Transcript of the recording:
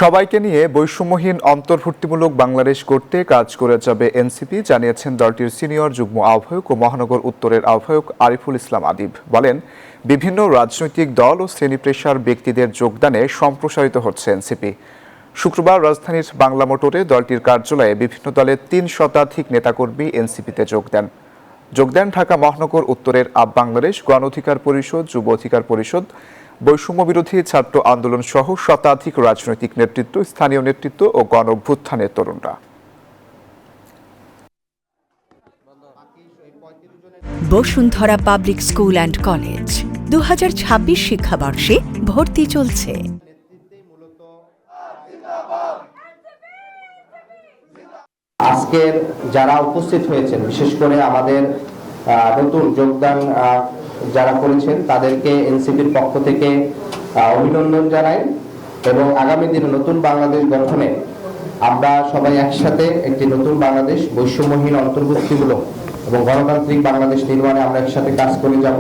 সবাইকে নিয়ে বৈষম্যহীন অন্তর্ভুক্তিমূলক বাংলাদেশ গড়তে কাজ করে যাবে এনসিপি জানিয়েছেন দলটির সিনিয়র যুগ্ম আহ্বায়ক ও মহানগর উত্তরের আহ্বায়ক আরিফুল ইসলাম আদিব। বলেন, বিভিন্ন রাজনৈতিক দল ও শ্রেণী পেশার ব্যক্তিদের যোগদানে সম্প্রসারিত হচ্ছে এনসিপি। শুক্রবার রাজধানীর বাংলা মোটরে দলটির কার্যালয়ে বিভিন্ন দলের ৩ শতাধিক নেতাকর্মী এনসিপিতে যোগ দেন ঢাকা মহানগর উত্তরের আপ বাংলাদেশ গণ অধিকার পরিষদ, যুব অধিকার পরিষদ, বৈষম্য বিরোধী ছাত্র আন্দোলন সহ শতাধিক রাজনৈতিক নেতৃত্ব, স্থানীয় নেতৃত্ব ও গণ অভ্যুত্থানের তরুণরা। Bashundhara public school and college 2026 শিক্ষাবর্ষে ভর্তি চলছে। আজকের যারা উপস্থিত হয়েছেন, বিশেষ করে আমাদের নতুন যোগদান যারা করেছেন তাদেরকে এনসিপির পক্ষ থেকে অভিনন্দন জানাই এবং আগামী দিনে নতুন বাংলাদেশ গঠনে আমরা সবাই একসাথে একটি নতুন বাংলাদেশ, বৈষম্যহীন অন্তর্ভুক্তিমূলক এবং গণতান্ত্রিক বাংলাদেশ নির্মাণে আমরা একসাথে কাজ করে যাব।